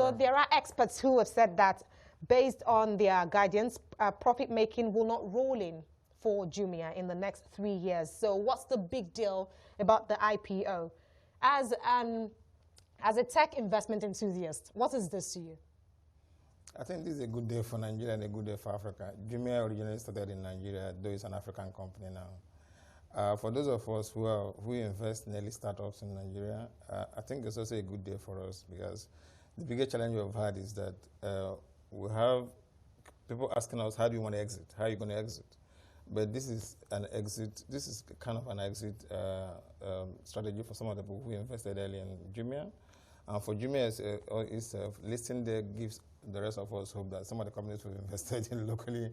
So there are experts who have said that based on their guidance, profit making will not roll in for Jumia in the next 3 years. So what's the big deal about the IPO? As a tech investment enthusiast, what is this to you? I think this is a good day for Nigeria and a good day for Africa. Jumia originally started in Nigeria, though it's an African company now. For those of us who invest in early startups in Nigeria, I think it's also a good day for us, because the biggest challenge we've had is that we have people asking us, how do you want to exit? How are you going to exit? But this is an exit. This is kind of an exit strategy for some of the people who invested early in Jumia. For Jumia itself, listing there gives the rest of us hope that some of the companies we've invested in locally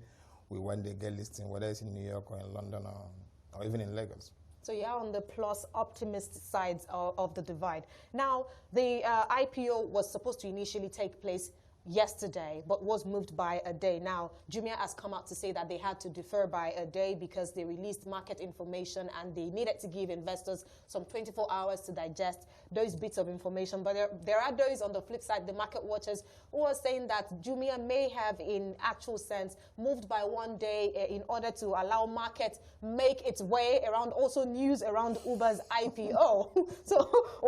will one day get listing, whether it's in New York or in London or even in Lagos. So you're on the plus optimist sides of the divide. Now, the IPO was supposed to initially take place yesterday, but was moved by a day. Now, Jumia has come out to say that they had to defer by a day because they released market information and they needed to give investors some 24 hours to digest those bits of information. But there are those on the flip side, the market watchers, who are saying that Jumia may have, in actual sense, moved by 1 day in order to allow market make its way around, also news around Uber's IPO. So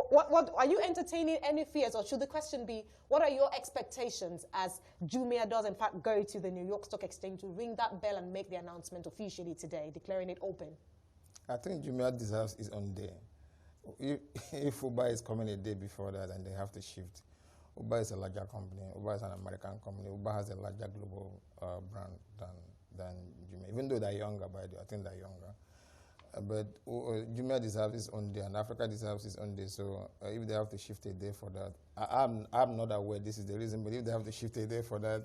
what are you entertaining any fears, or should the question be, what are your expectations as Jumia does in fact go to the New York Stock Exchange to ring that bell and make the announcement officially today, declaring it open? I think Jumia deserves its own day. If Uber is coming a day before that, and they have to shift. Uber is a larger company. Uber is an American company. Uber has a larger global brand than Jumia, even though they're younger, by the way. I think they're younger. But Jumia deserves its own day, and Africa deserves its own day. So if they have to shift a day for that, I'm not aware this is the reason, but if they have to shift a day for that,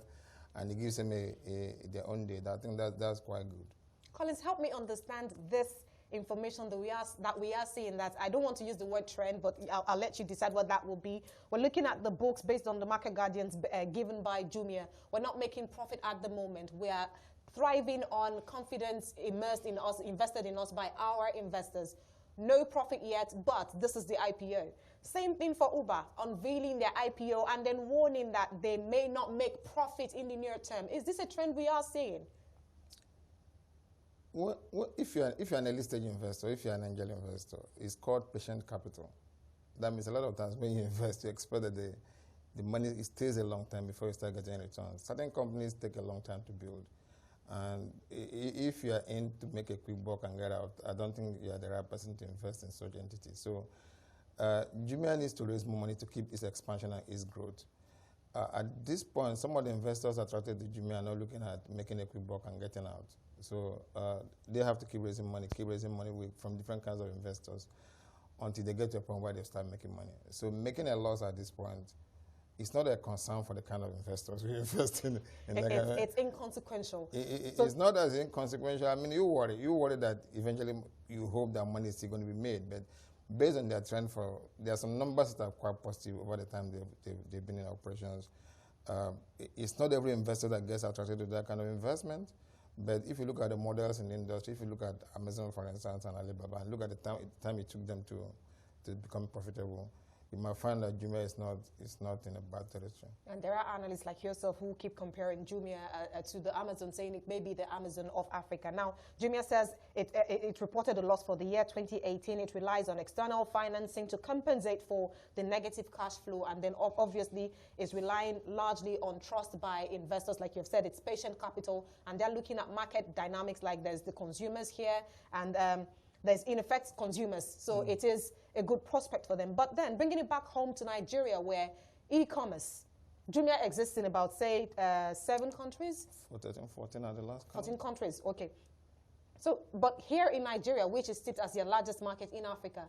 and it gives them their own day, I think that's quite good. Collins, help me understand this information that we are seeing. That I don't want to use the word trend, but I'll let you decide what that will be. We're looking at the books based on the market guardians given by Jumia. We're not making profit at the moment. We are thriving on confidence immersed in us, invested in us by our investors. No profit yet, but this is the IPO. Same thing for Uber, unveiling their IPO and then warning that they may not make profit in the near term. Is this a trend we are seeing? Well, if you're an early stage investor, if you're an angel investor, it's called patient capital. That means a lot of times when you invest, you expect that the money stays a long time before you start getting returns. Certain companies take a long time to build. And if you are in to make a quick buck and get out, I don't think you are the right person to invest in such entities. So Jumia needs to raise more money to keep its expansion and its growth. At this point, some of the investors attracted to Jumia are not looking at making a quick buck and getting out. So they have to keep raising money from different kinds of investors until they get to a point where they start making money. So making a loss at this point, it's not a concern for the kind of investors who invest in that. It's inconsequential. It's not as inconsequential. I mean, you worry that eventually you hope that money is still going to be made. But based on their trend, there are some numbers that are quite positive over the time they've been in operations. It's not every investor that gets attracted to that kind of investment. But if you look at the models in the industry, if you look at Amazon, for instance, and Alibaba, and look at the time it took them to become profitable, you might find that Jumia is not in a bad territory. And there are analysts like yourself who keep comparing Jumia to the Amazon, saying it may be the Amazon of Africa. Now, Jumia says it reported a loss for the year 2018. It relies on external financing to compensate for the negative cash flow, and then obviously is relying largely on trust by investors. Like you've said, it's patient capital, and they're looking at market dynamics, like there's the consumers here, and there's in effect consumers. So it is a good prospect for them. But then bringing it back home to Nigeria, where e-commerce, Jumia exists in about, say, 7 countries? 14 are the last count. 14 countries, okay. So, but here in Nigeria, which is still as your largest market in Africa,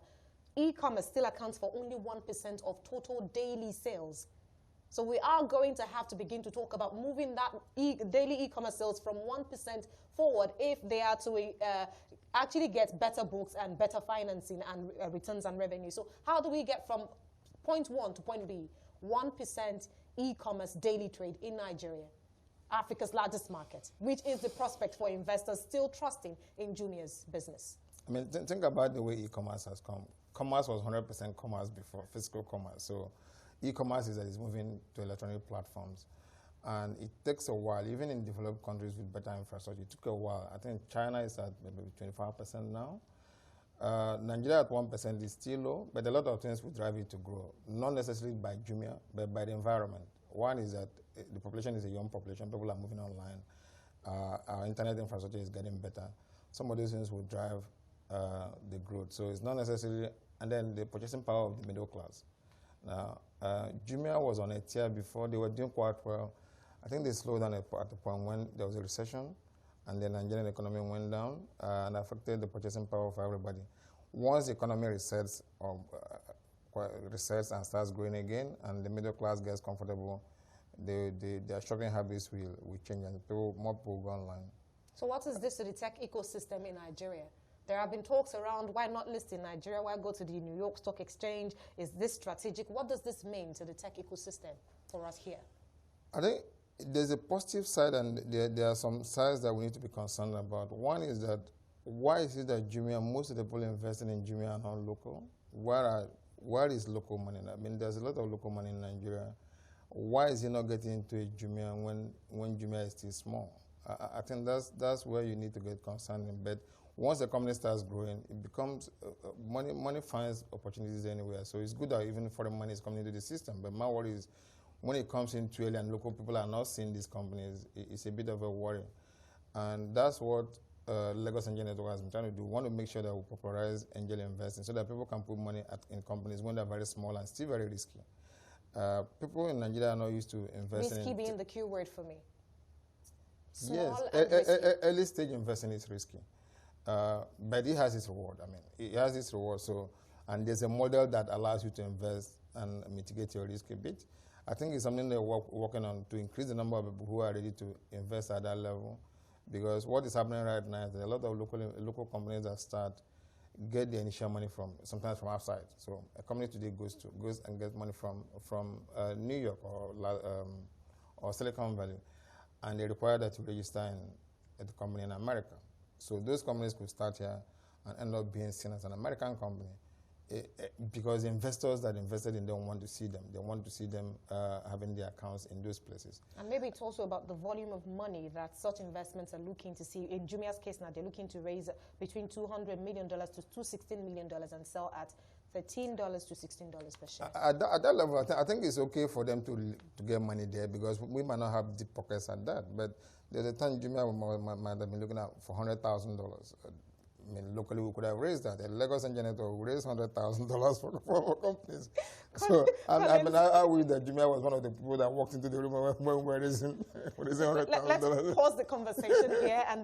e-commerce still accounts for only 1% of total daily sales. So we are going to have to begin to talk about moving that daily e-commerce sales from 1% forward if they are to actually get better books and better financing and returns and revenue. So how do we get from point 1 to point B, 1% e-commerce daily trade in Nigeria, Africa's largest market, which is the prospect for investors still trusting in Jumia's business? I mean, think about the way e-commerce has come. Commerce was 100% commerce before, physical commerce. So E-commerce is that it's moving to electronic platforms. And it takes a while, even in developed countries with better infrastructure. It took a while. I think China is at maybe 25% now. Nigeria at 1% is still low, but a lot of things will drive it to grow. Not necessarily by Jumia, but by the environment. One is that the population is a young population. People are moving online. Our internet infrastructure is getting better. Some of those things will drive the growth. So it's not necessarily, and then the purchasing power of the middle class. Now, Jumia was on a tier before. They were doing quite well. I think they slowed down at the point when there was a recession, and the Nigerian economy went down and affected the purchasing power for everybody. Once the economy resets and starts growing again, and the middle class gets comfortable, their shopping habits will change, and more people go online. So what is this to the tech ecosystem in Nigeria? There have been talks around why not list in Nigeria, why go to the New York Stock Exchange? Is this strategic? What does this mean to the tech ecosystem for us here? I think there's a positive side, and there are some sides that we need to be concerned about. One is that why is it that Jumia, most of the people investing in Jumia are not local? Where is local money? I mean, there's a lot of local money in Nigeria. Why is it not getting into a Jumia when Jumia is still small? I think that's where you need to get concerned in. But once the company starts growing, it becomes money finds opportunities anywhere. So it's good that even foreign money is coming into the system. But my worry is when it comes into early and local people are not seeing these companies, it's a bit of a worry. And that's what Lagos Angel Network has been trying to do. We want to make sure that we popularize angel investing so that people can put money in companies when they're very small and still very risky. People in Nigeria are not used to investing. Risky being the key word for me. Small early stage investing is risky. But it has its reward. I mean, it has its reward. So, and there's a model that allows you to invest and mitigate your risk a bit. I think it's something they're working on to increase the number of people who are ready to invest at that level. Because what is happening right now is that a lot of local companies that get the initial money sometimes from outside. So a company today goes and gets money from New York or Silicon Valley, and they require that you register at the company in America. So those companies could start here and end up being seen as an American company because investors that invested in them want to see them. They want to see them having their accounts in those places. And maybe it's also about the volume of money that such investments are looking to see. In Jumia's case now, they're looking to raise between $200 million to $216 million and sell at $13 to $16 per share. At that level, I think it's okay for them to get money there because we might not have deep pockets at that. But there's a time Jumia might have been looking at for $100,000. I mean, locally we could have raised that. The Lagos Angel Network raised $100,000 for companies. So I wish that Jumia was one of the people that walked into the room when we were raising $100,000. Let's pause the conversation here and then